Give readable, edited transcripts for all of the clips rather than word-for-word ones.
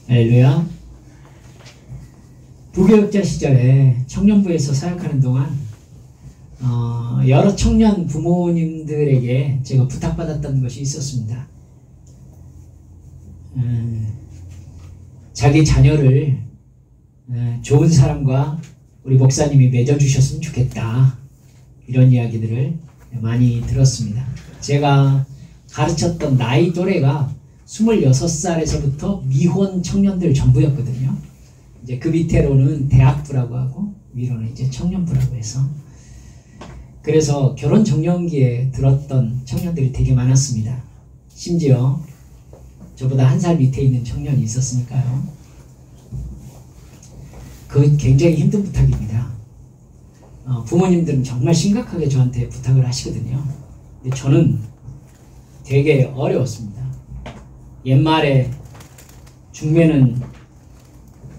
할렐루야. 부교육자 시절에 청년부에서 사역하는 동안 여러 청년 부모님들에게 제가 부탁받았던 것이 있었습니다. 자기 자녀를 좋은 사람과 우리 목사님이 맺어주셨으면 좋겠다, 이런 이야기들을 많이 들었습니다. 제가 가르쳤던 나이 또래가 26살에서부터 미혼 청년들 전부였거든요. 이제 그 밑에로는 대학부라고 하고 위로는 이제 청년부라고 해서, 그래서 결혼 정년기에 들었던 청년들이 되게 많았습니다. 심지어 저보다 한 살 밑에 있는 청년이 있었으니까요. 그건 굉장히 힘든 부탁입니다. 부모님들은 정말 심각하게 저한테 부탁을 하시거든요. 근데 저는 되게 어려웠습니다. 옛말에 중매는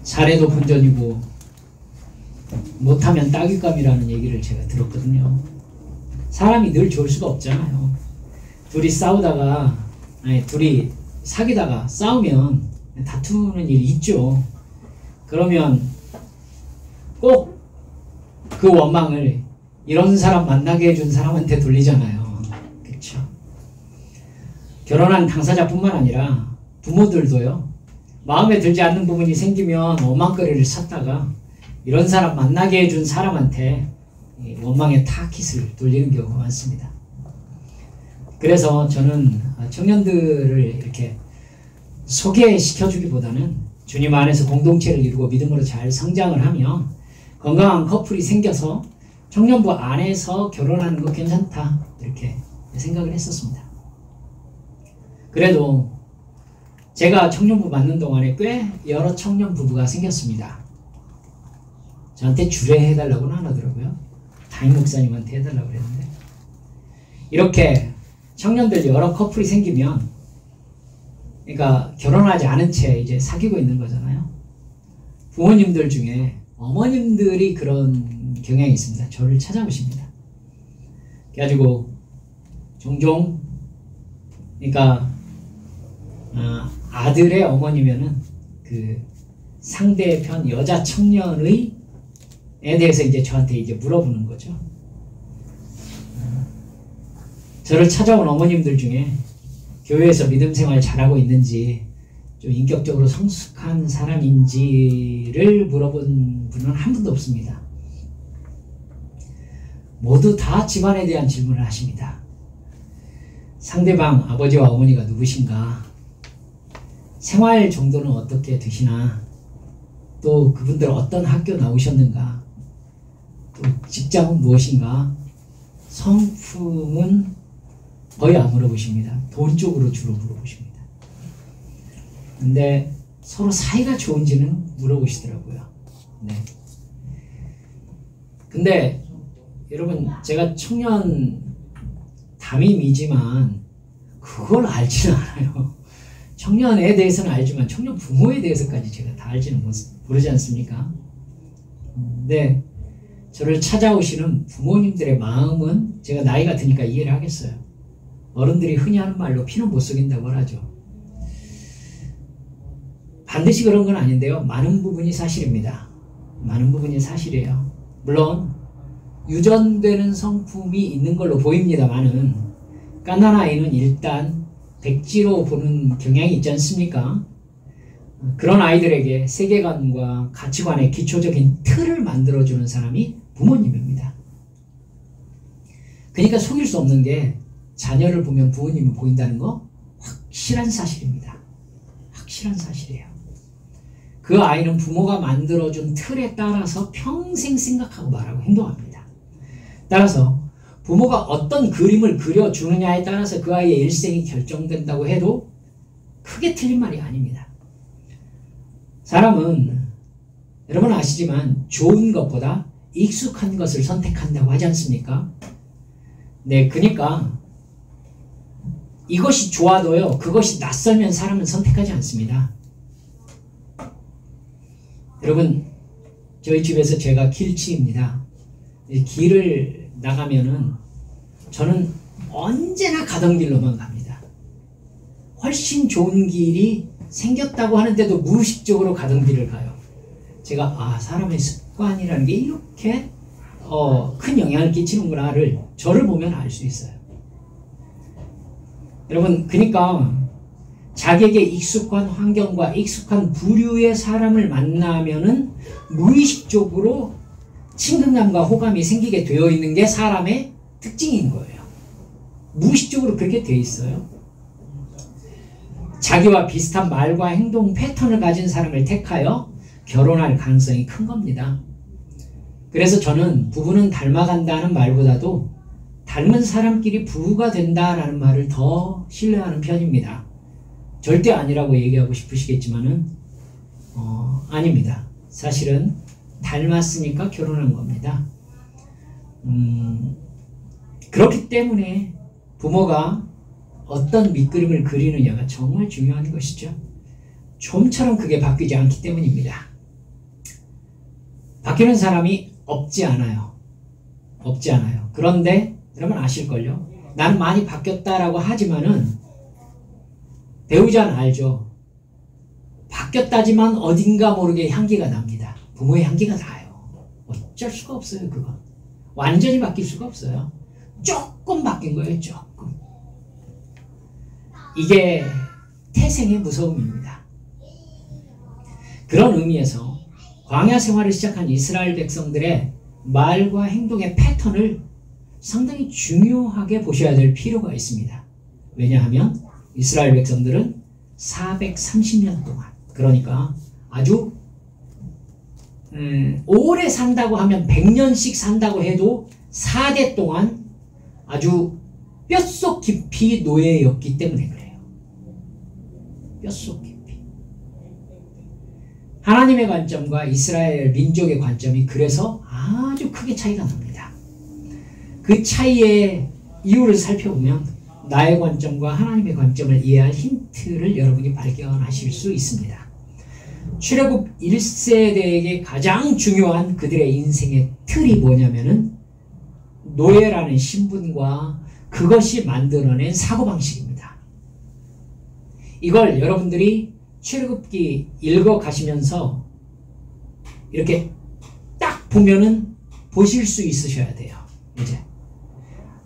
잘해도 본전이고 못하면 따귀감이라는 얘기를 제가 들었거든요. 사람이 늘 좋을 수가 없잖아요. 둘이 사귀다가 싸우면 다투는 일이 있죠. 그러면 꼭 그 원망을 이런 사람 만나게 해준 사람한테 돌리잖아요. 그렇죠? 결혼한 당사자뿐만 아니라 부모들도요, 마음에 들지 않는 부분이 생기면 원망거리를 찾다가 이런 사람 만나게 해준 사람한테 원망의 타깃을 돌리는 경우가 많습니다. 그래서 저는 청년들을 이렇게 소개시켜주기보다는 주님 안에서 공동체를 이루고 믿음으로 잘 성장을 하며 건강한 커플이 생겨서 청년부 안에서 결혼하는 거 괜찮다, 이렇게 생각을 했었습니다. 그래도 제가 청년부 맡는 동안에 꽤 여러 청년 부부가 생겼습니다. 저한테 주례해달라고는 안 하더라고요. 담임 목사님한테 해달라고 그랬는데, 이렇게 청년들 여러 커플이 생기면, 그러니까 결혼하지 않은 채 이제 사귀고 있는 거잖아요. 부모님들 중에 어머님들이 그런 경향이 있습니다. 저를 찾아오십니다. 그래가지고 종종, 그러니까 아들의 어머니면은 그 상대편 여자 청년의 에 대해서 이제 저한테 이제 물어보는 거죠. 저를 찾아온 어머님들 중에 교회에서 믿음 생활 잘하고 있는지, 좀 인격적으로 성숙한 사람인지를 물어본 분은 한 분도 없습니다. 모두 다 집안에 대한 질문을 하십니다. 상대방 아버지와 어머니가 누구신가? 생활 정도는 어떻게 되시나? 또 그분들 어떤 학교 나오셨는가? 또 직장은 무엇인가? 성품은 거의 안 물어보십니다. 돈 쪽으로 주로 물어보십니다. 근데 서로 사이가 좋은지는 물어보시더라고요. 네. 근데 여러분, 제가 청년 담임이지만 그걸 알지는 않아요. 청년에 대해서는 알지만 청년 부모에 대해서까지 제가 다 알지는 모르지 않습니까? 근데 저를 찾아오시는 부모님들의 마음은 제가 나이가 드니까 이해를 하겠어요. 어른들이 흔히 하는 말로 피는 못 속인다고 하죠. 반드시 그런 건 아닌데요, 많은 부분이 사실입니다. 많은 부분이 사실이에요. 물론 유전되는 성품이 있는 걸로 보입니다만은 갓난 아이는 일단 백지로 보는 경향이 있지 않습니까? 그런 아이들에게 세계관과 가치관의 기초적인 틀을 만들어주는 사람이 부모님입니다. 그러니까 속일 수 없는 게, 자녀를 보면 부모님이 보인다는 거 확실한 사실입니다. 확실한 사실이에요. 그 아이는 부모가 만들어준 틀에 따라서 평생 생각하고 말하고 행동합니다. 따라서 부모가 어떤 그림을 그려주느냐에 따라서 그 아이의 일생이 결정된다고 해도 크게 틀린 말이 아닙니다. 사람은 여러분 아시지만 좋은 것보다 익숙한 것을 선택한다고 하지 않습니까? 네, 그러니까 이것이 좋아도요, 그것이 낯설면 사람은 선택하지 않습니다. 여러분, 저희 집에서 제가 길치입니다. 길을 나가면은 저는 언제나 가던 길로만 갑니다. 훨씬 좋은 길이 생겼다고 하는데도 무의식적으로 가던 길을 가요. 제가 사람의 습관이라는 게 이렇게 큰 영향을 끼치는구나를 저를 보면 알 수 있어요. 여러분, 그러니까 자기에게 익숙한 환경과 익숙한 부류의 사람을 만나면은 무의식적으로 친근감과 호감이 생기게 되어 있는 게 사람의 특징인 거예요. 무의식적으로 그렇게 되어 있어요. 자기와 비슷한 말과 행동 패턴을 가진 사람을 택하여 결혼할 가능성이 큰 겁니다. 그래서 저는 부부는 닮아간다는 말보다도 닮은 사람끼리 부부가 된다라는 말을 더 신뢰하는 편입니다. 절대 아니라고 얘기하고 싶으시겠지만은 아닙니다. 사실은 닮았으니까 결혼한 겁니다. 그렇기 때문에 부모가 어떤 밑그림을 그리느냐가 정말 중요한 것이죠. 좀처럼 그게 바뀌지 않기 때문입니다. 바뀌는 사람이 없지 않아요. 없지 않아요. 그런데 여러분 아실걸요? 나는 많이 바뀌었다라고 하지만은 배우자는 알죠. 바뀌었다지만 어딘가 모르게 향기가 납니다. 부모의 향기가 나요. 어쩔 수가 없어요. 그건 완전히 바뀔 수가 없어요. 조금 바뀐 거예요. 조금. 이게 태생의 무서움입니다. 그런 의미에서 광야 생활을 시작한 이스라엘 백성들의 말과 행동의 패턴을 상당히 중요하게 보셔야 될 필요가 있습니다. 왜냐하면 이스라엘 백성들은 430년 동안, 그러니까 아주 오래 산다고 하면 100년씩 산다고 해도 4대 동안 아주 뼛속 깊이 노예였기 때문에 그래요. 뼛속 깊이. 하나님의 관점과 이스라엘 민족의 관점이 그래서 아주 크게 차이가 납니다. 그 차이의 이유를 살펴보면 나의 관점과 하나님의 관점을 이해할 힌트를 여러분이 발견하실 수 있습니다. 출애굽 1세대에게 가장 중요한 그들의 인생의 틀이 뭐냐면은 노예라는 신분과 그것이 만들어낸 사고방식입니다. 이걸 여러분들이 출애굽기 읽어 가시면서 이렇게 딱 보면은 보실 수 있으셔야 돼요. 이제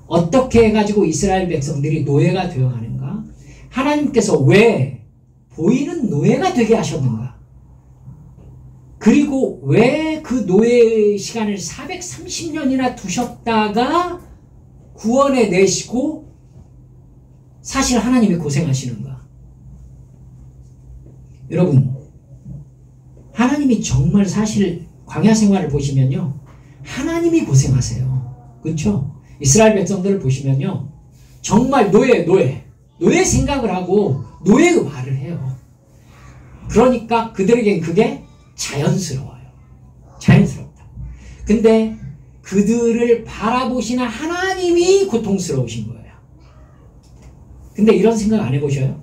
어떻게 해가지고 이스라엘 백성들이 노예가 되어가는가? 하나님께서 왜 보이는 노예가 되게 하셨는가? 그리고 왜 그 노예 시간을 430년이나 두셨다가 구원해 내시고 사실 하나님이 고생하시는가? 여러분, 하나님이 정말 사실 광야 생활을 보시면요, 하나님이 고생하세요. 그렇죠? 이스라엘 백성들을 보시면요, 정말 노예 생각을 하고 노예의 말을 해요. 그러니까 그들에겐 그게 자연스러워요. 자연스럽다. 근데 그들을 바라보시는 하나님이 고통스러우신 거예요. 근데 이런 생각 안 해보셔요?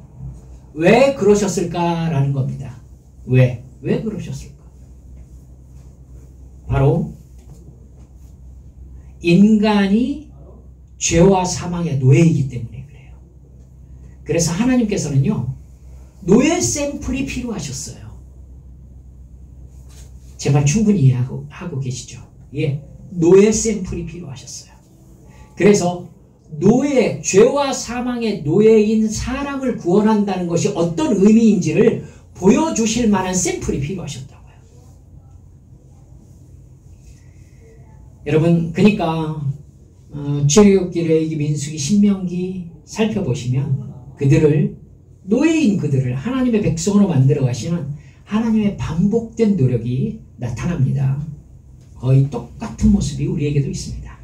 왜 그러셨을까라는 겁니다. 왜 그러셨을까? 바로 인간이 죄와 사망의 노예이기 때문에 그래요. 그래서 하나님께서는요, 노예 샘플이 필요하셨어요. 제 말 충분히 이해하고 계시죠? 예, 노예 샘플이 필요하셨어요. 그래서 죄와 사망의 노예인 사람을 구원한다는 것이 어떤 의미인지를 보여주실 만한 샘플이 필요하셨다고요. 여러분, 그러니까 출애굽기, 레위기, 민수기, 신명기 살펴보시면 노예인 그들을 하나님의 백성으로 만들어 가시는 하나님의 반복된 노력이 나타납니다. 거의 똑같은 모습이 우리에게도 있습니다.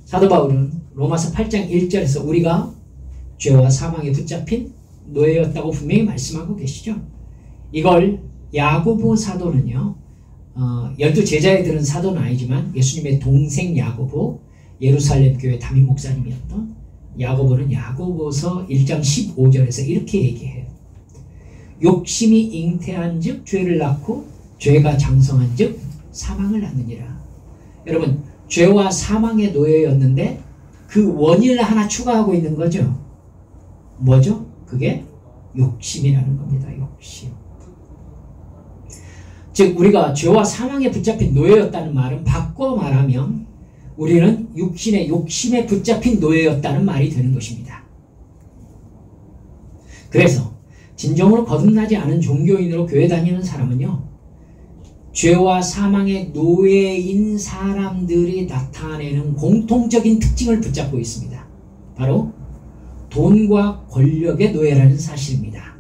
사도 바울은 로마서 8장 1절에서 우리가 죄와 사망에 붙잡힌 노예였다고 분명히 말씀하고 계시죠. 이걸 야고보 사도는요, 12제자에 들은 사도는 아니지만 예수님의 동생 야고보, 예루살렘 교회 담임 목사님이었던 야고보는 야고보서 1장 15절에서 이렇게 얘기해요. 욕심이 잉태한 즉 죄를 낳고 죄가 장성한 즉 사망을 낳느니라. 여러분, 죄와 사망의 노예였는데 그 원인을 하나 추가하고 있는 거죠. 뭐죠? 그게 욕심이라는 겁니다. 욕심. 즉 우리가 죄와 사망에 붙잡힌 노예였다는 말은 바꿔 말하면 우리는 육신의 욕심에 붙잡힌 노예였다는 말이 되는 것입니다. 그래서 진정으로 거듭나지 않은 종교인으로 교회 다니는 사람은요, 죄와 사망의 노예인 사람들이 나타내는 공통적인 특징을 붙잡고 있습니다. 바로 돈과 권력의 노예라는 사실입니다.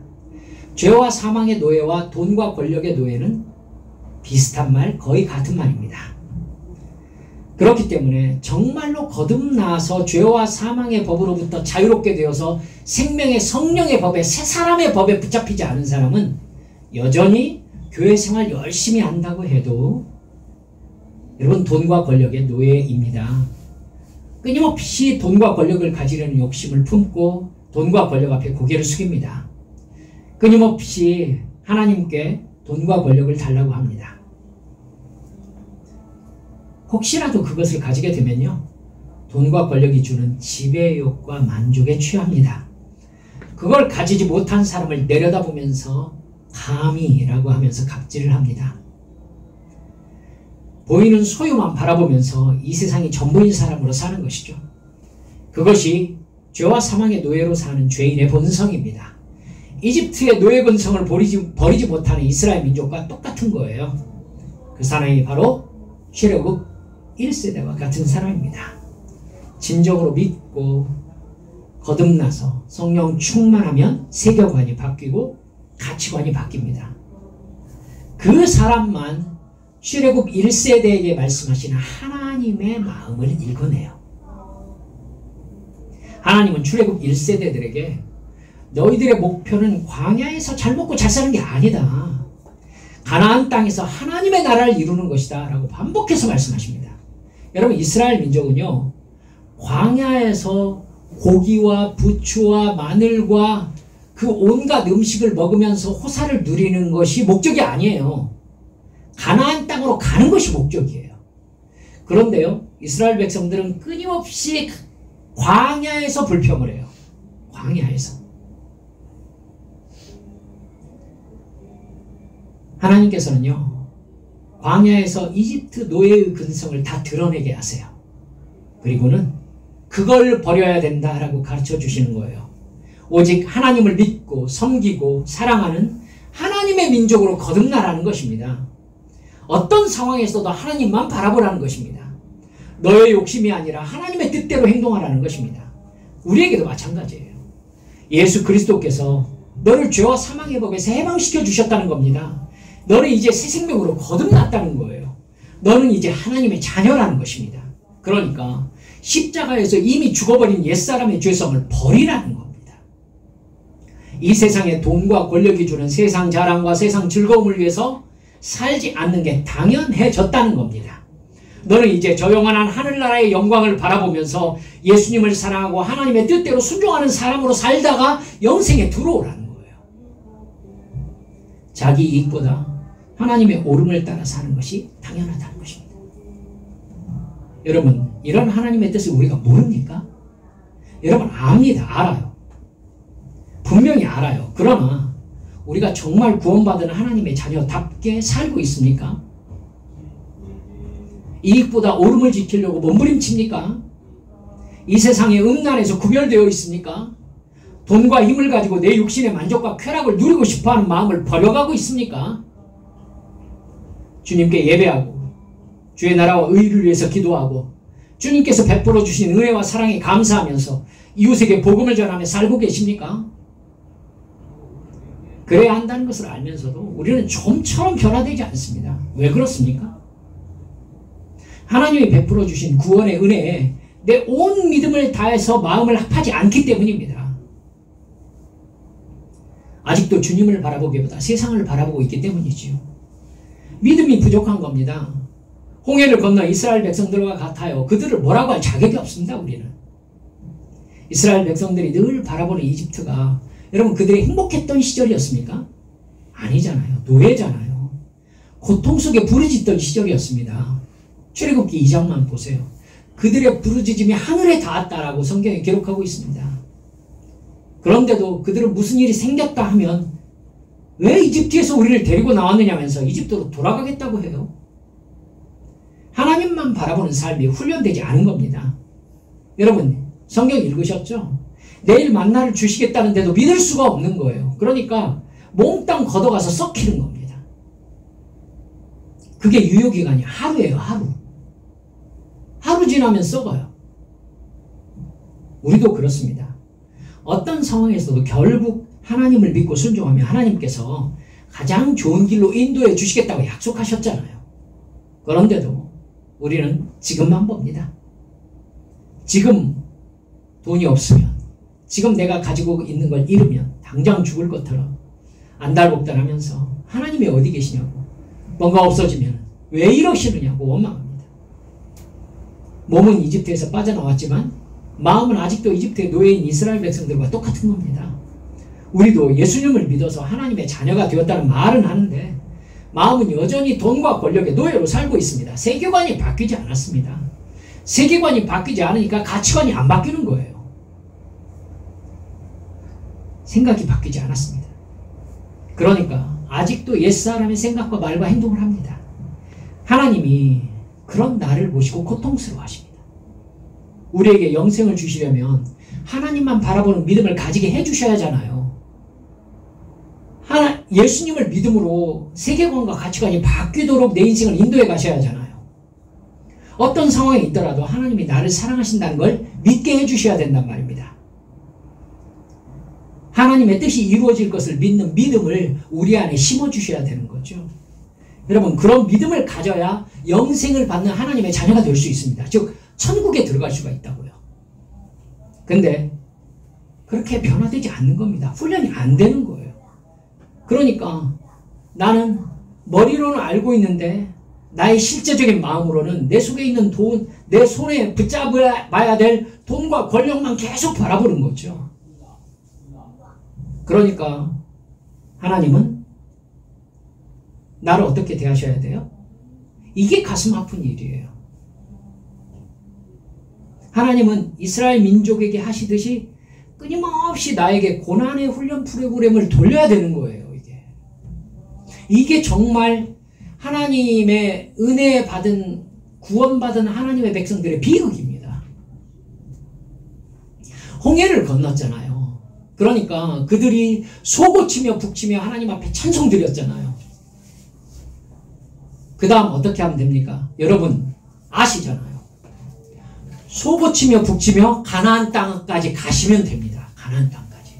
죄와 사망의 노예와 돈과 권력의 노예는 비슷한 말, 거의 같은 말입니다. 그렇기 때문에 정말로 거듭나서 죄와 사망의 법으로부터 자유롭게 되어서 생명의 성령의 법에, 새 사람의 법에 붙잡히지 않은 사람은 여전히 교회 생활 열심히 한다고 해도 여러분 돈과 권력의 노예입니다. 끊임없이 돈과 권력을 가지려는 욕심을 품고 돈과 권력 앞에 고개를 숙입니다. 끊임없이 하나님께 돈과 권력을 달라고 합니다. 혹시라도 그것을 가지게 되면요, 돈과 권력이 주는 지배욕과 만족에 취합니다. 그걸 가지지 못한 사람을 내려다보면서 감히라고 하면서 갑질을 합니다. 보이는 소유만 바라보면서 이 세상이 전부인 사람으로 사는 것이죠. 그것이 죄와 사망의 노예로 사는 죄인의 본성입니다. 이집트의 노예 본성을 버리지 못하는 이스라엘 민족과 똑같은 거예요. 그 사람이 바로 출애굽 1세대와 같은 사람입니다. 진정으로 믿고 거듭나서 성령 충만하면 세계관이 바뀌고 가치관이 바뀝니다. 그 사람만 출애굽 1세대에게 말씀하시는 하나님의 마음을 읽어내요. 하나님은 출애굽 1세대들에게 너희들의 목표는 광야에서 잘 먹고 잘 사는 게 아니다. 가나안 땅에서 하나님의 나라를 이루는 것이다 라고 반복해서 말씀하십니다. 여러분, 이스라엘 민족은요, 광야에서 고기와 부추와 마늘과 그 온갖 음식을 먹으면서 호사를 누리는 것이 목적이 아니에요. 가나안 땅으로 가는 것이 목적이에요. 그런데요, 이스라엘 백성들은 끊임없이 광야에서 불평을 해요. 광야에서. 하나님께서는요, 광야에서 이집트 노예의 근성을 다 드러내게 하세요. 그리고는 그걸 버려야 된다라고 가르쳐 주시는 거예요. 오직 하나님을 믿고 섬기고 사랑하는 하나님의 민족으로 거듭나라는 것입니다. 어떤 상황에서도 하나님만 바라보라는 것입니다. 너의 욕심이 아니라 하나님의 뜻대로 행동하라는 것입니다. 우리에게도 마찬가지예요. 예수 그리스도께서 너를 죄와 사망의 법에서 해방시켜 주셨다는 겁니다. 너는 이제 새 생명으로 거듭났다는 거예요. 너는 이제 하나님의 자녀라는 것입니다. 그러니까 십자가에서 이미 죽어버린 옛사람의 죄성을 버리라는 겁니다. 이 세상에 돈과 권력이 주는 세상 자랑과 세상 즐거움을 위해서 살지 않는 게 당연해졌다는 겁니다. 너는 이제 저 영원한 하늘나라의 영광을 바라보면서 예수님을 사랑하고 하나님의 뜻대로 순종하는 사람으로 살다가 영생에 들어오라는 거예요. 자기 이익보다 하나님의 옳음을 따라 사는 것이 당연하다는 것입니다. 여러분, 이런 하나님의 뜻을 우리가 모릅니까? 여러분, 압니다. 알아요. 분명히 알아요. 그러나 우리가 정말 구원받은 하나님의 자녀답게 살고 있습니까? 이익보다 옳음을 지키려고 몸부림칩니까? 이 세상의 음란에서 구별되어 있습니까? 돈과 힘을 가지고 내 육신의 만족과 쾌락을 누리고 싶어하는 마음을 버려가고 있습니까? 주님께 예배하고 주의 나라와 의를 위해서 기도하고 주님께서 베풀어 주신 은혜와 사랑에 감사하면서 이웃에게 복음을 전하며 살고 계십니까? 그래야 한다는 것을 알면서도 우리는 좀처럼 변화되지 않습니다. 왜 그렇습니까? 하나님이 베풀어 주신 구원의 은혜에 내 온 믿음을 다해서 마음을 합하지 않기 때문입니다. 아직도 주님을 바라보기보다 세상을 바라보고 있기 때문이지요. 믿음이 부족한 겁니다. 홍해를 건너 이스라엘 백성들과 같아요. 그들을 뭐라고 할 자격이 없습니다. 우리는. 이스라엘 백성들이 늘 바라보는 이집트가 여러분 그들이 행복했던 시절이었습니까? 아니잖아요. 노예잖아요. 고통 속에 부르짖던 시절이었습니다. 출애굽기 2장만 보세요. 그들의 부르짖음이 하늘에 닿았다라고 성경에 기록하고 있습니다. 그런데도 그들은 무슨 일이 생겼다 하면 왜 이집트에서 우리를 데리고 나왔느냐면서 이집트로 돌아가겠다고 해요. 하나님만 바라보는 삶이 훈련되지 않은 겁니다. 여러분 성경 읽으셨죠? 내일 만나를 주시겠다는데도 믿을 수가 없는 거예요. 그러니까 몽땅 걷어가서 썩히는 겁니다. 그게 유효기간이 하루예요. 하루 지나면 썩어요. 우리도 그렇습니다. 어떤 상황에서도 결국 하나님을 믿고 순종하면 하나님께서 가장 좋은 길로 인도해 주시겠다고 약속하셨잖아요. 그런데도 우리는 지금만 봅니다. 지금 돈이 없으면, 지금 내가 가지고 있는 걸 잃으면 당장 죽을 것처럼 안달복달하면서 하나님이 어디 계시냐고, 뭔가 없어지면 왜 이러시느냐고 원망합니다. 몸은 이집트에서 빠져나왔지만 마음은 아직도 이집트의 노예인 이스라엘 백성들과 똑같은 겁니다. 우리도 예수님을 믿어서 하나님의 자녀가 되었다는 말은 하는데 마음은 여전히 돈과 권력의 노예로 살고 있습니다. 세계관이 바뀌지 않았습니다. 세계관이 바뀌지 않으니까 가치관이 안 바뀌는 거예요. 생각이 바뀌지 않았습니다. 그러니까 아직도 옛사람의 생각과 말과 행동을 합니다. 하나님이 그런 나를 보시고 고통스러워하십니다. 우리에게 영생을 주시려면 하나님만 바라보는 믿음을 가지게 해주셔야 하잖아요. 예수님을 믿음으로 세계관과 가치관이 바뀌도록 내 인생을 인도해 가셔야 하잖아요. 어떤 상황에 있더라도 하나님이 나를 사랑하신다는 걸 믿게 해주셔야 된단 말입니다. 하나님의 뜻이 이루어질 것을 믿는 믿음을 우리 안에 심어주셔야 되는 거죠. 여러분, 그런 믿음을 가져야 영생을 받는 하나님의 자녀가 될 수 있습니다. 즉 천국에 들어갈 수가 있다고요. 근데 그렇게 변화되지 않는 겁니다. 훈련이 안 되는 거예요. 그러니까 나는 머리로는 알고 있는데 나의 실제적인 마음으로는 내 속에 있는 돈, 내 손에 붙잡아야 될 돈과 권력만 계속 바라보는 거죠. 그러니까 하나님은 나를 어떻게 대하셔야 돼요? 이게 가슴 아픈 일이에요. 하나님은 이스라엘 민족에게 하시듯이 끊임없이 나에게 고난의 훈련 프로그램을 돌려야 되는 거예요. 이게 정말 하나님의 은혜 받은, 구원받은 하나님의 백성들의 비극입니다. 홍해를 건넜잖아요. 그러니까 그들이 소고치며 북치며 하나님 앞에 찬송 드렸잖아요. 그 다음 어떻게 하면 됩니까? 여러분 아시잖아요. 소고치며 북치며 가나안 땅까지 가시면 됩니다. 가나안 땅까지.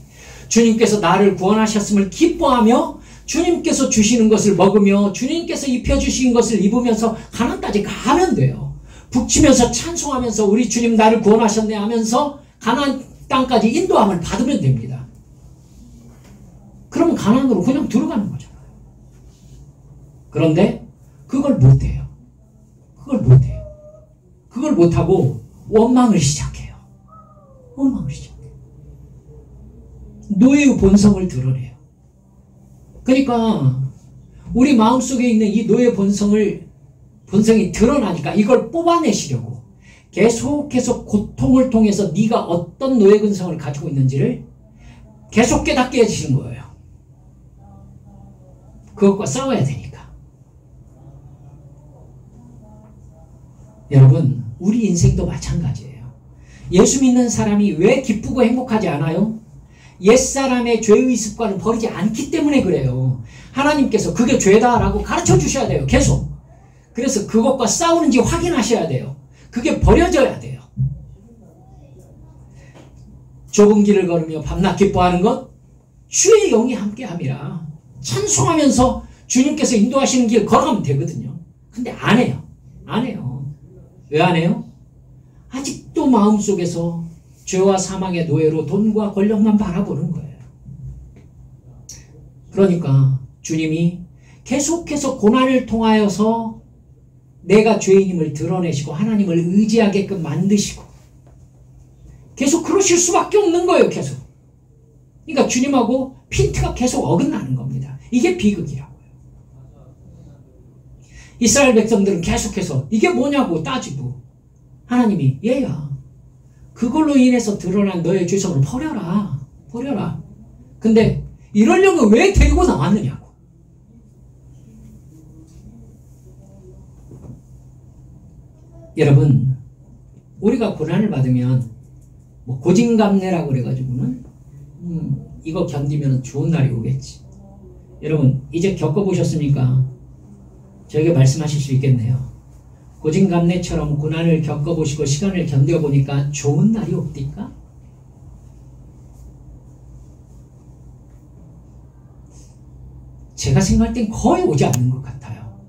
주님께서 나를 구원하셨음을 기뻐하며 주님께서 주시는 것을 먹으며 주님께서 입혀주신 것을 입으면서 가나안까지 가면 돼요. 북치면서 찬송하면서 우리 주님 나를 구원하셨네 하면서 가나안 땅까지 인도함을 받으면 됩니다. 그러면 가나안으로 그냥 들어가는 거잖아요. 그런데 그걸 못해요. 그걸 못하고 원망을 시작해요. 노예의 본성을 드러내요. 그러니까 우리 마음속에 있는 이 노예 본성이 드러나니까 이걸 뽑아내시려고 계속해서 고통을 통해서 네가 어떤 노예 근성을 가지고 있는지를 계속 깨닫게 해주시는 거예요. 그것과 싸워야 되니까. 여러분, 우리 인생도 마찬가지예요. 예수 믿는 사람이 왜 기쁘고 행복하지 않아요? 옛사람의 죄의 습관을 버리지 않기 때문에 그래요. 하나님께서 그게 죄다라고 가르쳐 주셔야 돼요. 계속. 그래서 그것과 싸우는지 확인하셔야 돼요. 그게 버려져야 돼요. 좁은 길을 걸으며 밤낮 기뻐하는 것 주의 영이 함께함이라. 찬송하면서 주님께서 인도하시는 길 걸어가면 되거든요. 근데 안 해요. 왜 안 해요? 아직도 마음속에서 죄와 사망의 노예로 돈과 권력만 바라보는 거예요. 그러니까 주님이 계속해서 고난을 통하여서 내가 죄인임을 드러내시고 하나님을 의지하게끔 만드시고 계속 그러실 수밖에 없는 거예요. 계속. 그러니까 주님하고 핀트가 계속 어긋나는 겁니다. 이게 비극이라고요. 이스라엘 백성들은 계속해서 이게 뭐냐고 따지고 하나님이 얘야 그걸로 인해서 드러난 너의 죄성을 버려라. 버려라. 근데 이러려고 왜 데리고 나왔느냐고. 여러분, 우리가 고난을 받으면 뭐 고진감래라고 그래가지고는 이거 견디면 좋은 날이 오겠지. 여러분, 이제 겪어보셨습니까? 저에게 말씀하실 수 있겠네요. 고진감래처럼 고난을 겪어보시고 시간을 견뎌보니까 좋은 날이 옵니까? 제가 생각할 땐 거의 오지 않는 것 같아요.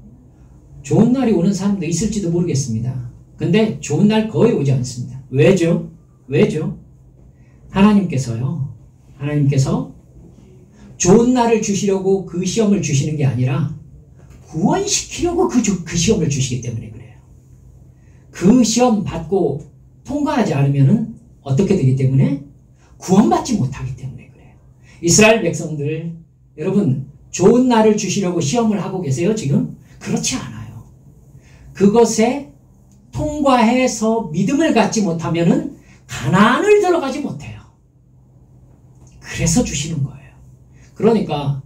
좋은 날이 오는 사람도 있을지도 모르겠습니다. 근데 좋은 날 거의 오지 않습니다. 왜죠? 왜죠? 하나님께서 좋은 날을 주시려고 그 시험을 주시는 게 아니라 구원시키려고 그 시험을 주시기 때문에 그래요. 그 시험 받고 통과하지 않으면 어떻게 되기 때문에? 구원받지 못하기 때문에 그래요. 이스라엘 백성들, 여러분, 좋은 날을 주시려고 시험을 하고 계세요, 지금? 그렇지 않아요. 그것에 통과해서 믿음을 갖지 못하면은 가나안을 들어가지 못해요. 그래서 주시는 거예요. 그러니까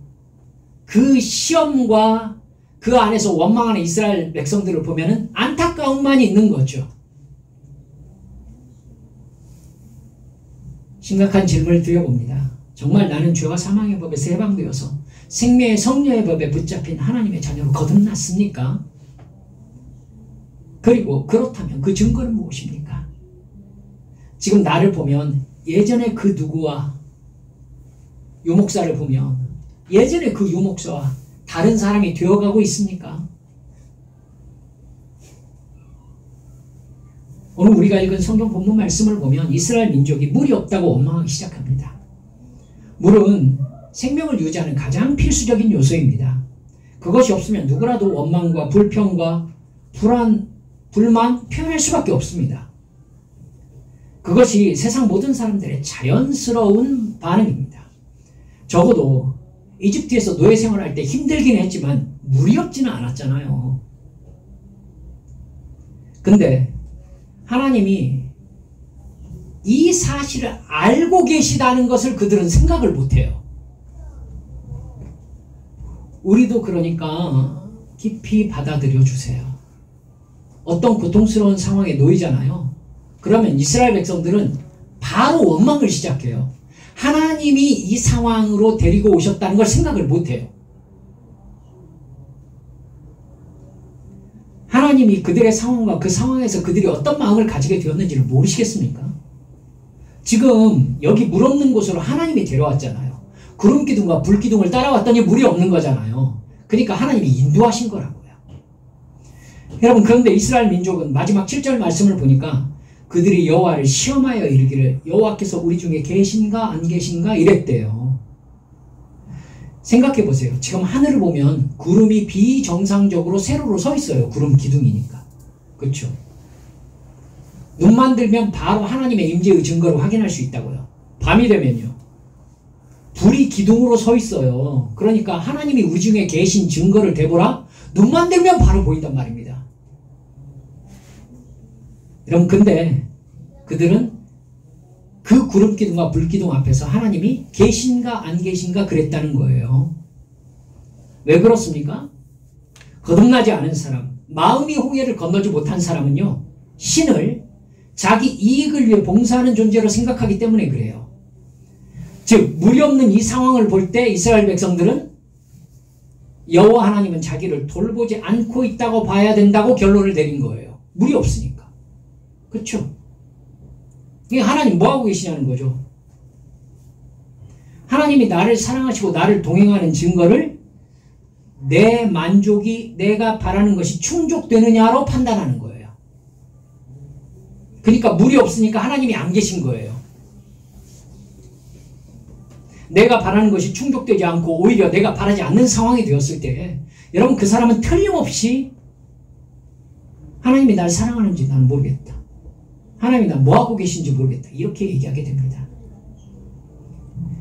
그 시험과 그 안에서 원망하는 이스라엘 백성들을 보면은 안타까움만 있는 거죠. 심각한 질문을 드려봅니다. 정말 나는 죄와 사망의 법에서 해방되어서 생명의 성녀의 법에 붙잡힌 하나님의 자녀로 거듭났습니까? 그리고 그렇다면 그 증거는 무엇입니까? 지금 나를 보면 예전에 그 누구와 유목사를 보면 예전에 그 유목사와 다른 사람이 되어가고 있습니까? 오늘 우리가 읽은 성경 본문 말씀을 보면 이스라엘 민족이 물이 없다고 원망하기 시작합니다. 물은 생명을 유지하는 가장 필수적인 요소입니다. 그것이 없으면 누구라도 원망과 불평과 불만 표현할 수밖에 없습니다. 그것이 세상 모든 사람들의 자연스러운 반응입니다. 적어도 이집트에서 노예 생활할 때 힘들긴 했지만 물이 없지는 않았잖아요. 근데 하나님이 이 사실을 알고 계시다는 것을 그들은 생각을 못해요. 우리도 그러니까 깊이 받아들여 주세요. 어떤 고통스러운 상황에 놓이잖아요. 그러면 이스라엘 백성들은 바로 원망을 시작해요. 하나님이 이 상황으로 데리고 오셨다는 걸 생각을 못해요. 하나님이 그들의 상황과 그 상황에서 그들이 어떤 마음을 가지게 되었는지를 모르시겠습니까? 지금 여기 물 없는 곳으로 하나님이 데려왔잖아요. 구름 기둥과 불 기둥을 따라왔더니 물이 없는 거잖아요. 그러니까 하나님이 인도하신 거라고요. 여러분, 그런데 이스라엘 민족은 마지막 7절 말씀을 보니까 그들이 여호와를 시험하여 이르기를 여호와께서 우리 중에 계신가 안 계신가 이랬대요. 생각해 보세요. 지금 하늘을 보면 구름이 비정상적으로 세로로 서 있어요. 구름 기둥이니까. 그렇죠? 눈만 들면 바로 하나님의 임재의 증거를 확인할 수 있다고요. 밤이 되면요. 불이 기둥으로 서 있어요. 그러니까 하나님이 우리 중에 계신 증거를 대보라. 눈만 들면 바로 보인단 말입니다. 여러분, 근데 그들은 그 구름 기둥과 불 기둥 앞에서 하나님이 계신가 안 계신가 그랬다는 거예요. 왜 그렇습니까? 거듭나지 않은 사람, 마음이 홍해를 건너지 못한 사람은요, 신을 자기 이익을 위해 봉사하는 존재로 생각하기 때문에 그래요. 즉, 물이 없는 이 상황을 볼 때 이스라엘 백성들은 여호와 하나님은 자기를 돌보지 않고 있다고 봐야 된다고 결론을 내린 거예요. 물이 없으니까. 그렇죠? 이게 하나님 뭐하고 계시냐는 거죠. 하나님이 나를 사랑하시고 나를 동행하는 증거를 내 만족이, 내가 바라는 것이 충족되느냐로 판단하는 거예요. 그러니까 물이 없으니까 하나님이 안 계신 거예요. 내가 바라는 것이 충족되지 않고 오히려 내가 바라지 않는 상황이 되었을 때 여러분, 그 사람은 틀림없이 하나님이 날 사랑하는지 난 모르겠다. 하나님이 나 뭐하고 계신지 모르겠다. 이렇게 얘기하게 됩니다.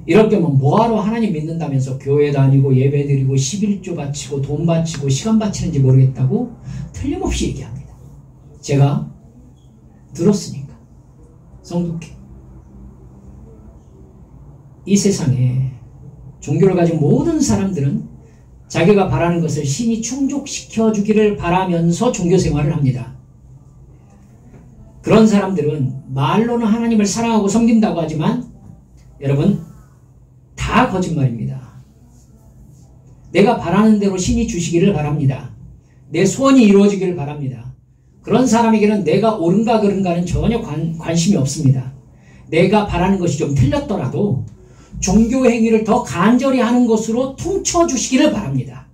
이럴 때면 뭐하러 하나님 믿는다면서 교회 다니고 예배 드리고 11조 바치고 돈 바치고 시간 바치는지 모르겠다고 틀림없이 얘기합니다. 제가 들었으니까. 성독해. 이 세상에 종교를 가진 모든 사람들은 자기가 바라는 것을 신이 충족시켜 주기를 바라면서 종교 생활을 합니다. 그런 사람들은 말로는 하나님을 사랑하고 섬긴다고 하지만 여러분 다 거짓말입니다. 내가 바라는 대로 신이 주시기를 바랍니다. 내 소원이 이루어지기를 바랍니다. 그런 사람에게는 내가 옳은가 그른가는 전혀 관심이 없습니다. 내가 바라는 것이 좀 틀렸더라도 종교 행위를 더 간절히 하는 것으로 퉁쳐주시기를 바랍니다.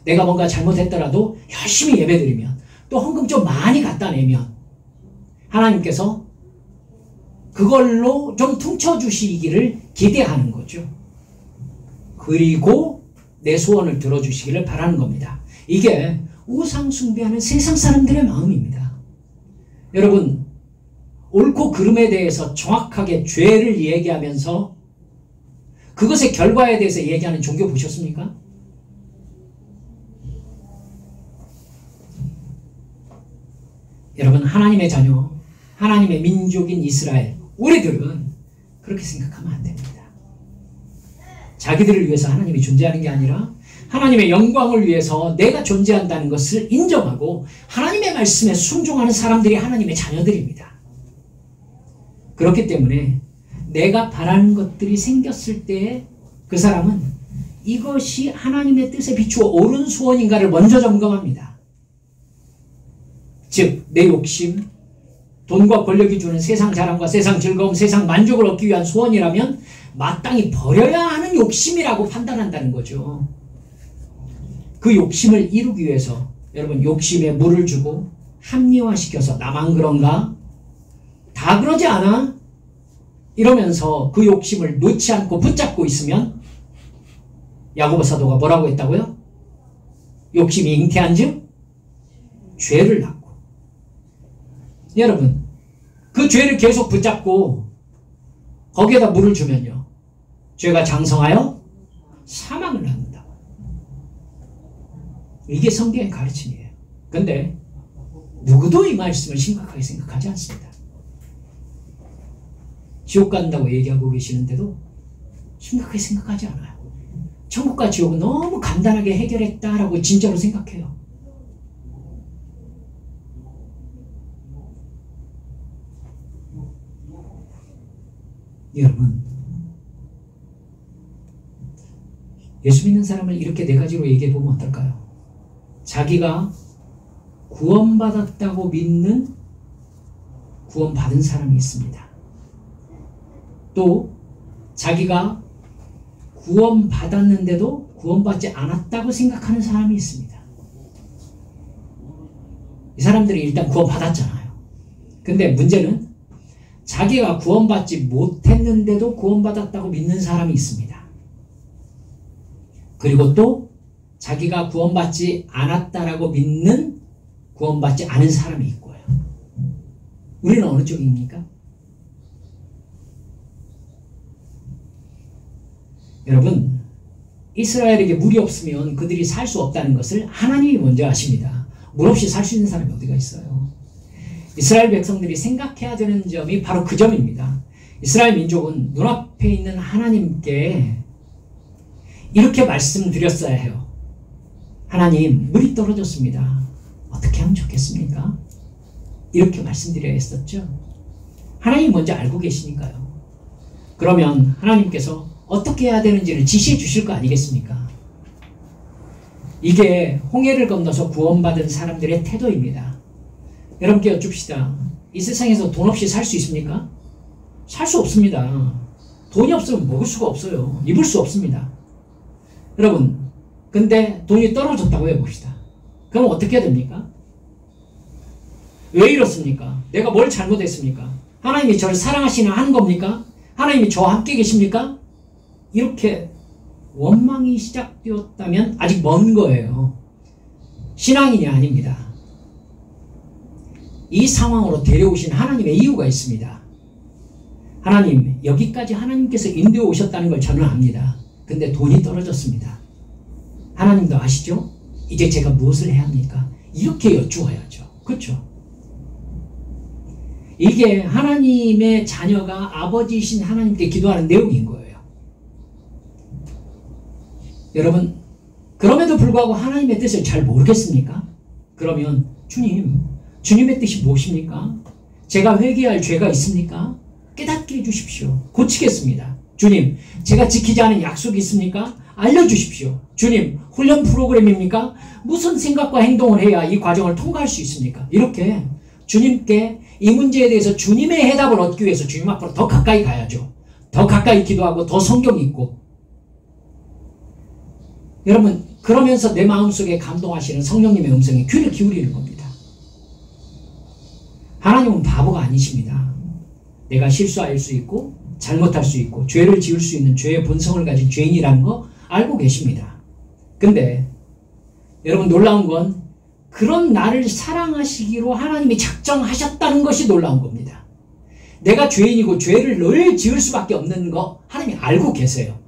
내가 뭔가 잘못했더라도 열심히 예배드리면 또 헌금 좀 많이 갖다 내면 하나님께서 그걸로 좀 퉁쳐주시기를 기대하는 거죠. 그리고 내 소원을 들어주시기를 바라는 겁니다. 이게 우상 숭배하는 세상 사람들의 마음입니다. 여러분 옳고 그름에 대해서 정확하게 죄를 얘기하면서 그것의 결과에 대해서 얘기하는 종교 보셨습니까? 여러분 하나님의 자녀, 하나님의 민족인 이스라엘, 우리들은 그렇게 생각하면 안 됩니다. 자기들을 위해서 하나님이 존재하는 게 아니라 하나님의 영광을 위해서 내가 존재한다는 것을 인정하고 하나님의 말씀에 순종하는 사람들이 하나님의 자녀들입니다. 그렇기 때문에 내가 바라는 것들이 생겼을 때 그 사람은 이것이 하나님의 뜻에 비추어 옳은 소원인가를 먼저 점검합니다. 즉 내 욕심, 돈과 권력이 주는 세상 자랑과 세상 즐거움, 세상 만족을 얻기 위한 소원이라면 마땅히 버려야 하는 욕심이라고 판단한다는 거죠. 그 욕심을 이루기 위해서 여러분 욕심에 물을 주고 합리화시켜서 나만 그런가? 다 그러지 않아? 이러면서 그 욕심을 놓지 않고 붙잡고 있으면 야고보 사도가 뭐라고 했다고요? 욕심이 잉태한즉 죄를 낳고. 여러분 그 죄를 계속 붙잡고 거기에다 물을 주면요 죄가 장성하여 사망을 낳는다고. 이게 성경의 가르침이에요. 근데 누구도 이 말씀을 심각하게 생각하지 않습니다. 지옥 간다고 얘기하고 계시는데도 심각하게 생각하지 않아요. 천국과 지옥은 너무 간단하게 해결했다라고 진짜로 생각해요. 여러분 예수 믿는 사람을 이렇게 네 가지로 얘기해 보면 어떨까요? 자기가 구원받았다고 믿는 구원받은 사람이 있습니다. 또 자기가 구원받았는데도 구원받지 않았다고 생각하는 사람이 있습니다. 이 사람들이 일단 구원받았잖아요. 근데 문제는 자기가 구원받지 못했는데도 구원받았다고 믿는 사람이 있습니다. 그리고 또 자기가 구원받지 않았다라고 믿는 구원받지 않은 사람이 있고요. 우리는 어느 쪽입니까? 여러분 이스라엘에게 물이 없으면 그들이 살 수 없다는 것을 하나님이 먼저 아십니다. 물 없이 살 수 있는 사람이 어디가 있어요? 이스라엘 백성들이 생각해야 되는 점이 바로 그 점입니다. 이스라엘 민족은 눈앞에 있는 하나님께 이렇게 말씀드렸어야 해요. 하나님 물이 떨어졌습니다. 어떻게 하면 좋겠습니까? 이렇게 말씀드려야 했었죠. 하나님 먼저 알고 계시니까요. 그러면 하나님께서 어떻게 해야 되는지를 지시해 주실 거 아니겠습니까? 이게 홍해를 건너서 구원받은 사람들의 태도입니다. 여러분께 여쭙시다. 이 세상에서 돈 없이 살 수 있습니까? 살 수 없습니다. 돈이 없으면 먹을 수가 없어요. 입을 수 없습니다. 여러분 근데 돈이 떨어졌다고 해봅시다. 그럼 어떻게 해야 됩니까? 왜 이렇습니까? 내가 뭘 잘못했습니까? 하나님이 저를 사랑하시나 하는 겁니까? 하나님이 저와 함께 계십니까? 이렇게 원망이 시작되었다면 아직 먼 거예요. 신앙인이 아닙니다. 이 상황으로 데려오신 하나님의 이유가 있습니다. 하나님 여기까지 하나님께서 인도해 오셨다는 걸 저는 압니다. 근데 돈이 떨어졌습니다. 하나님도 아시죠? 이제 제가 무엇을 해야 합니까? 이렇게 여쭈어야죠. 그렇죠? 이게 하나님의 자녀가 아버지이신 하나님께 기도하는 내용인 거예요. 여러분, 그럼에도 불구하고 하나님의 뜻을 잘 모르겠습니까? 그러면 주님의 뜻이 무엇입니까? 제가 회개할 죄가 있습니까? 깨닫게 해주십시오. 고치겠습니다. 주님, 제가 지키지 않은 약속이 있습니까? 알려주십시오. 주님, 훈련 프로그램입니까? 무슨 생각과 행동을 해야 이 과정을 통과할 수 있습니까? 이렇게 주님께 이 문제에 대해서 주님의 해답을 얻기 위해서 주님 앞으로 더 가까이 가야죠. 더 가까이 기도하고 더 성경 읽고. 여러분, 그러면서 내 마음속에 감동하시는 성령님의 음성에 귀를 기울이는 겁니다. 하나님은 바보가 아니십니다. 내가 실수할 수 있고 잘못할 수 있고 죄를 지을 수 있는 죄의 본성을 가진 죄인이라는 거 알고 계십니다. 근데 여러분, 놀라운 건 그런 나를 사랑하시기로 하나님이 작정하셨다는 것이 놀라운 겁니다. 내가 죄인이고 죄를 늘 지을 수밖에 없는 거 하나님이 알고 계세요.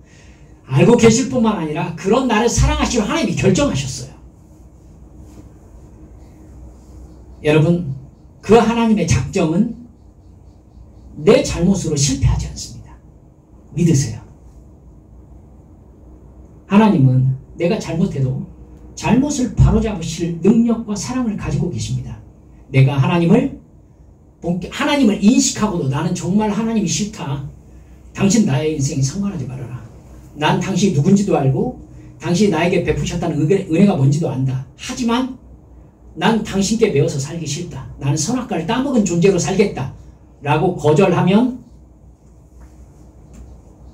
알고 계실 뿐만 아니라 그런 나를 사랑하시기로 하나님이 결정하셨어요. 여러분, 그 하나님의 작정은 내 잘못으로 실패하지 않습니다. 믿으세요. 하나님은 내가 잘못해도 잘못을 바로잡으실 능력과 사랑을 가지고 계십니다. 내가 하나님을 인식하고도 나는 정말 하나님이 싫다. 당신 나의 인생에 상관하지 말아라. 난 당신이 누군지도 알고 당신이 나에게 베푸셨다는 은혜가 뭔지도 안다. 하지만 난 당신께 매어서 살기 싫다. 나는 선악과를 따먹은 존재로 살겠다. 라고 거절하면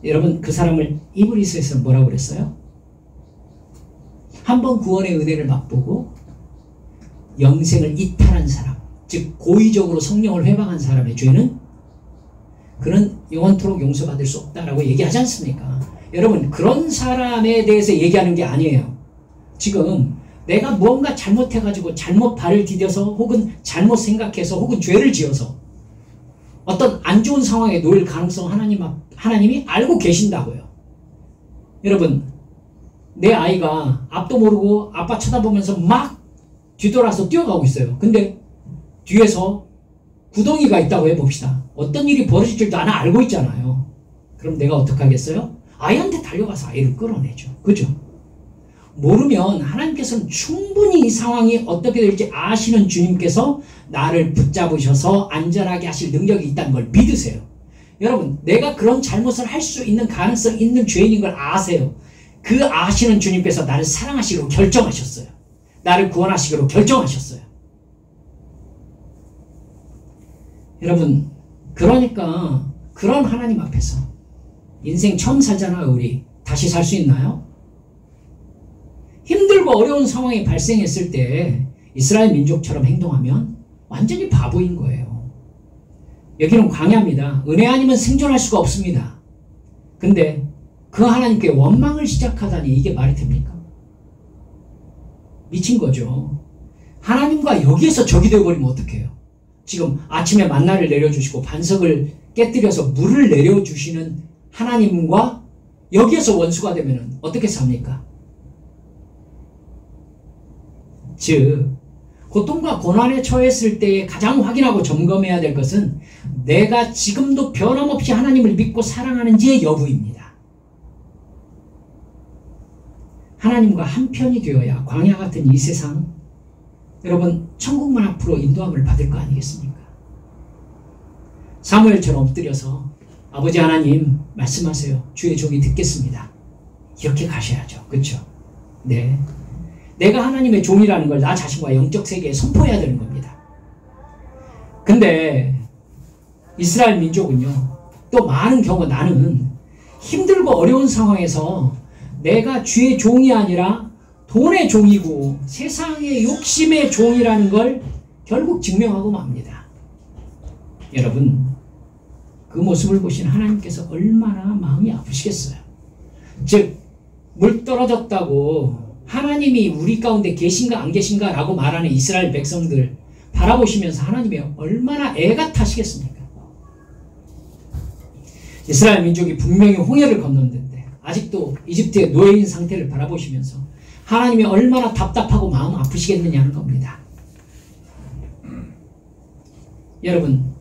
여러분, 그 사람을 이브리스에서는 뭐라고 그랬어요? 한번 구원의 은혜를 맛보고 영생을 이탈한 사람, 즉 고의적으로 성령을 회방한 사람의 죄는 그는 영원토록 용서받을 수 없다라고 얘기하지 않습니까? 여러분, 그런 사람에 대해서 얘기하는 게 아니에요. 지금 내가 무언가 잘못해가지고 잘못 발을 디뎌서 혹은 잘못 생각해서 혹은 죄를 지어서 어떤 안 좋은 상황에 놓일 가능성 하나님이 알고 계신다고요. 여러분, 내 아이가 앞도 모르고 아빠 쳐다보면서 막 뒤돌아서 뛰어가고 있어요. 근데 뒤에서 구덩이가 있다고 해봅시다. 어떤 일이 벌어질 줄도 나는 알고 있잖아요. 그럼 내가 어떻게 하겠어요? 아이한테 달려가서 아이를 끌어내죠. 그죠? 모르면 하나님께서는 충분히 이 상황이 어떻게 될지 아시는 주님께서 나를 붙잡으셔서 안전하게 하실 능력이 있다는 걸 믿으세요. 여러분, 내가 그런 잘못을 할 수 있는 가능성이 있는 죄인인 걸 아세요. 그 아시는 주님께서 나를 사랑하시기로 결정하셨어요. 나를 구원하시기로 결정하셨어요. 여러분, 그러니까 그런 하나님 앞에서 인생 처음 살잖아요. 우리 다시 살 수 있나요? 힘들고 어려운 상황이 발생했을 때 이스라엘 민족처럼 행동하면 완전히 바보인 거예요. 여기는 광야입니다. 은혜 아니면 생존할 수가 없습니다. 근데 그 하나님께 원망을 시작하다니 이게 말이 됩니까? 미친 거죠. 하나님과 여기에서 적이 되어버리면 어떡해요? 지금 아침에 만나를 내려주시고 반석을 깨뜨려서 물을 내려주시는 하나님과 여기에서 원수가 되면 어떻게 삽니까? 즉, 고통과 고난에 처했을 때에 가장 확인하고 점검해야 될 것은 내가 지금도 변함없이 하나님을 믿고 사랑하는지의 여부입니다. 하나님과 한편이 되어야 광야 같은 이 세상, 여러분, 천국만 앞으로 인도함을 받을 거 아니겠습니까? 사무엘처럼 엎드려서 아버지 하나님 말씀하세요. 주의 종이 듣겠습니다. 이렇게 가셔야죠. 그렇죠? 네. 내가 하나님의 종이라는 걸 나 자신과 영적 세계에 선포해야 되는 겁니다. 근데 이스라엘 민족은요, 또 많은 경우 나는 힘들고 어려운 상황에서 내가 주의 종이 아니라 돈의 종이고 세상의 욕심의 종이라는 걸 결국 증명하고 맙니다. 여러분, 그 모습을 보신 하나님께서 얼마나 마음이 아프시겠어요. 즉, 물 떨어졌다고 하나님이 우리 가운데 계신가 안 계신가 라고 말하는 이스라엘 백성들 바라보시면서 하나님이 얼마나 애가 타시겠습니까? 이스라엘 민족이 분명히 홍해를 건넜는데 아직도 이집트의 노예인 상태를 바라보시면서 하나님이 얼마나 답답하고 마음 아프시겠느냐는 겁니다. 여러분,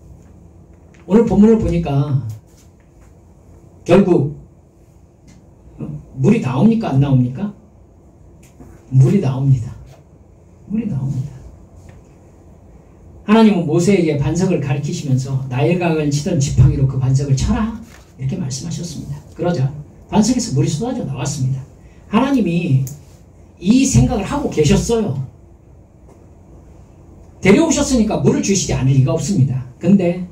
오늘 본문을 보니까 결국 물이 나옵니까? 안 나옵니까? 물이 나옵니다. 물이 나옵니다. 하나님은 모세에게 반석을 가리키시면서 나일강을 치던 지팡이로 그 반석을 쳐라 이렇게 말씀하셨습니다. 그러자 반석에서 물이 쏟아져 나왔습니다. 하나님이 이 생각을 하고 계셨어요. 데려오셨으니까 물을 주시지 않을 리가 없습니다. 근데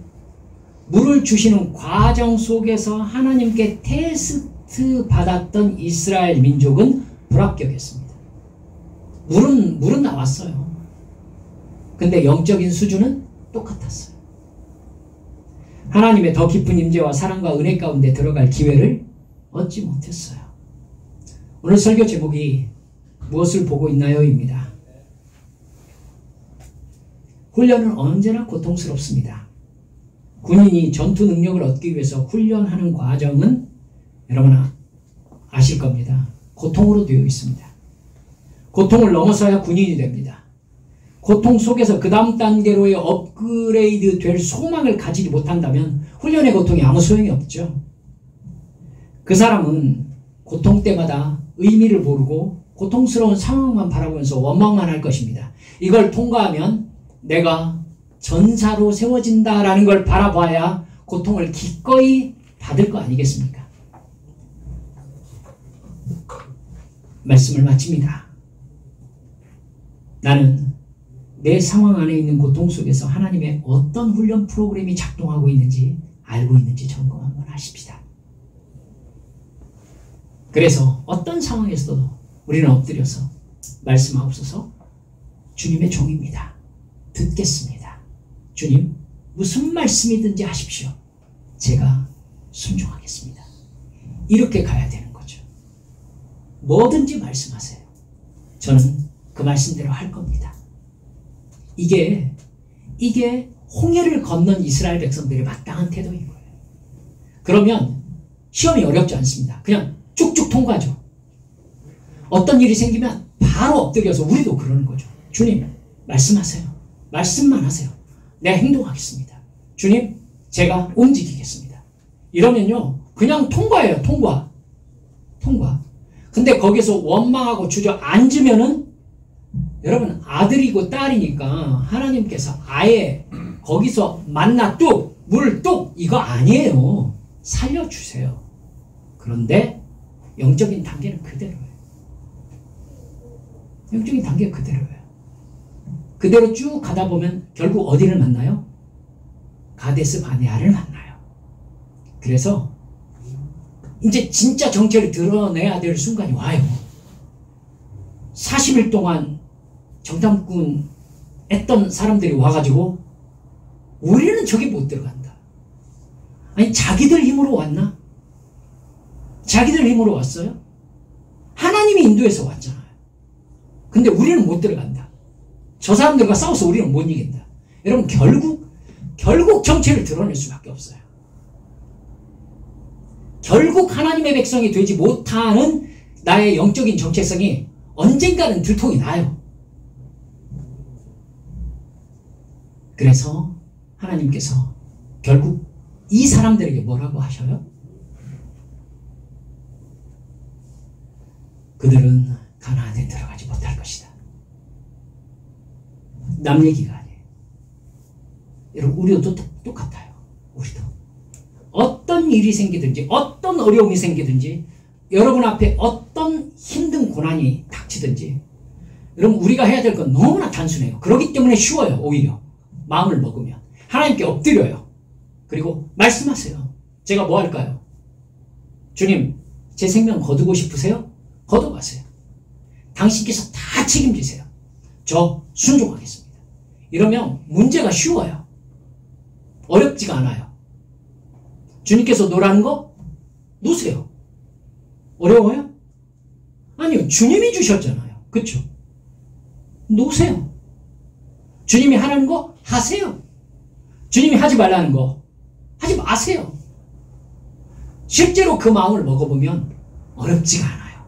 물을 주시는 과정 속에서 하나님께 테스트 받았던 이스라엘 민족은 불합격했습니다. 물은 나왔어요. 근데 영적인 수준은 똑같았어요. 하나님의 더 깊은 임재와 사랑과 은혜 가운데 들어갈 기회를 얻지 못했어요. 오늘 설교 제목이 무엇을 보고 있나요? 입니다. 훈련은 언제나 고통스럽습니다. 군인이 전투 능력을 얻기 위해서 훈련하는 과정은 여러분 아실 겁니다. 고통으로 되어 있습니다. 고통을 넘어서야 군인이 됩니다. 고통 속에서 그 다음 단계로의 업그레이드 될 소망을 가지지 못한다면 훈련의 고통이 아무 소용이 없죠. 그 사람은 고통 때마다 의미를 모르고 고통스러운 상황만 바라보면서 원망만 할 것입니다. 이걸 통과하면 내가 전사로 세워진다라는 걸 바라봐야 고통을 기꺼이 받을 거 아니겠습니까? 말씀을 마칩니다. 나는 내 상황 안에 있는 고통 속에서 하나님의 어떤 훈련 프로그램이 작동하고 있는지 알고 있는지 점검 한번 하십시다. 그래서 어떤 상황에서도 우리는 엎드려서 말씀하옵소서. 주님의 종입니다. 듣겠습니다. 주님, 무슨 말씀이든지 하십시오. 제가 순종하겠습니다. 이렇게 가야 되는 거죠. 뭐든지 말씀하세요. 저는 그 말씀대로 할 겁니다. 이게 홍해를 건넌 이스라엘 백성들의 마땅한 태도인 거예요. 그러면 시험이 어렵지 않습니다. 그냥 쭉쭉 통과죠. 어떤 일이 생기면 바로 엎드려서 우리도 그러는 거죠. 주님, 말씀하세요. 말씀만 하세요. 내가 행동하겠습니다. 주님, 제가 움직이겠습니다. 이러면요, 그냥 통과예요. 통과. 근데 거기서 원망하고 주저앉으면은 여러분 아들이고 딸이니까 하나님께서 아예 거기서 만나 뚝, 물 뚝 이거 아니에요. 살려주세요. 그런데 영적인 단계는 그대로예요. 영적인 단계 그대로예요. 그대로 쭉 가다 보면 결국 어디를 만나요? 가데스 바네아를 만나요. 그래서 이제 진짜 정체를 드러내야 될 순간이 와요. 40일 동안 정탐꾼 했던 사람들이 와가지고 우리는 저기 못 들어간다. 아니 자기들 힘으로 왔나? 자기들 힘으로 왔어요? 하나님이 인도해서 왔잖아요. 근데 우리는 못 들어간다. 저 사람들과 싸워서 우리는 못 이긴다. 여러분 결국 정체를 드러낼 수밖에 없어요. 결국 하나님의 백성이 되지 못하는 나의 영적인 정체성이 언젠가는 들통이 나요. 그래서 하나님께서 결국 이 사람들에게 뭐라고 하셔요? 그들은 가나안에 들어가지 못할 것이다. 남 얘기가 아니에요. 여러분 우리도 똑같아요. 우리도 어떤 일이 생기든지 어떤 어려움이 생기든지 여러분 앞에 어떤 힘든 고난이 닥치든지 여러분 우리가 해야 될 건 너무나 단순해요. 그렇기 때문에 쉬워요. 오히려 마음을 먹으면 하나님께 엎드려요. 그리고 말씀하세요. 제가 뭐 할까요? 주님, 제 생명 거두고 싶으세요? 거둬가세요. 당신께서 다 책임지세요. 저 순종하겠습니다. 이러면 문제가 쉬워요. 어렵지가 않아요. 주님께서 놓으라는 거 놓으세요. 어려워요? 아니요. 주님이 주셨잖아요. 그렇죠? 놓으세요. 주님이 하라는 거 하세요. 주님이 하지 말라는 거 하지 마세요. 실제로 그 마음을 먹어보면 어렵지가 않아요.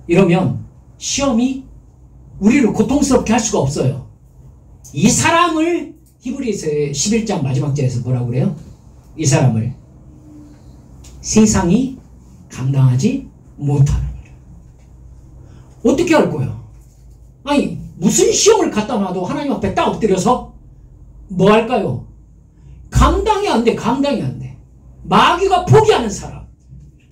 이러면 시험이 우리를 고통스럽게 할 수가 없어요. 이 사람을 히브리서 11장 마지막 절에서 뭐라고 그래요? 이 사람을 세상이 감당하지 못하느니라. 어떻게 할 거야? 아니 무슨 시험을 갖다 놔도 하나님 앞에 딱 엎드려서 뭐 할까요? 감당이 안 돼. 감당이 안 돼. 마귀가 포기하는 사람,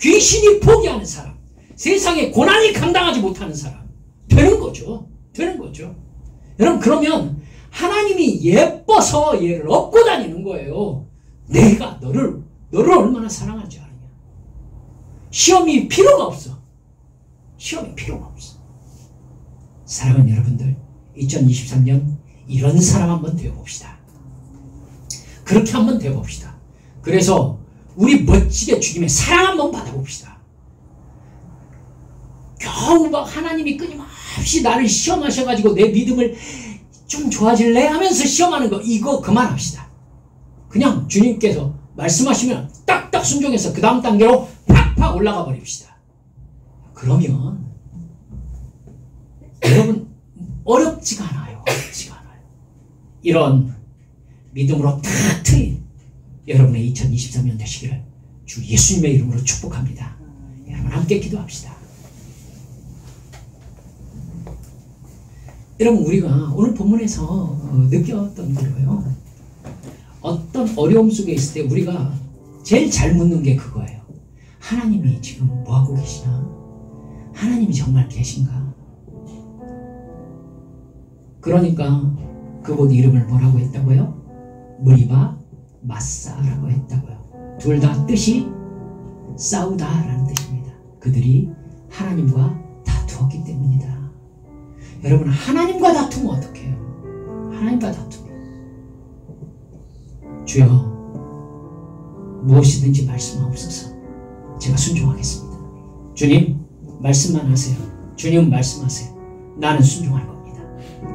귀신이 포기하는 사람, 세상에 고난이 감당하지 못하는 사람 되는 거죠. 되는 거죠. 여러분 그러면 하나님이 예뻐서 얘를 업고 다니는 거예요. 내가 너를 얼마나 사랑하지 않느냐. 시험이 필요가 없어. 시험이 필요가 없어. 사랑하는 여러분들, 2023년 이런 사람 한번 되어봅시다. 그렇게 한번 되어봅시다. 그래서 우리 멋지게 주님의 사랑 한번 받아봅시다. 겨우 막 하나님이 끊임없이 나를 시험하셔가지고 내 믿음을 좀 좋아질래? 하면서 시험하는 거 이거 그만합시다. 그냥 주님께서 말씀하시면 딱딱 순종해서 그 다음 단계로 팍팍 올라가 버립시다. 그러면 여러분 어렵지가 않아요. 어렵지가 않아요. 이런 믿음으로 탁 트인 여러분의 2023년 되시기를 주 예수님의 이름으로 축복합니다. 여러분 함께 기도합시다. 여러분 우리가 오늘 본문에서 느꼈던 거예요. 어떤 어려움 속에 있을 때 우리가 제일 잘 묻는 게 그거예요. 하나님이 지금 뭐하고 계시나? 하나님이 정말 계신가? 그러니까 그곳 이름을 뭐라고 했다고요? 무리바 마사라고 했다고요. 둘 다 뜻이 싸우다라는 뜻입니다. 그들이 하나님과 다투었기 때문이다. 여러분 하나님과 다투면 어떡해요? 하나님과 다투면 주여 무엇이든지 말씀하옵소서. 제가 순종하겠습니다. 주님 말씀만 하세요. 주님 말씀하세요. 나는 순종할 겁니다.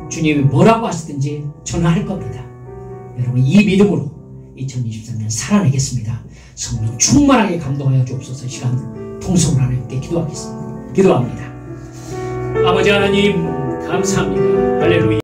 주님이 뭐라고 하시든지 저는 할 겁니다. 여러분 이 믿음으로 2023년 살아내겠습니다. 성령 충만하게 감동하여 주옵소서. 시간 통성으로 하나님께 기도하겠습니다. 기도합니다. 아버지 하나님 감사합니다. 할렐루야.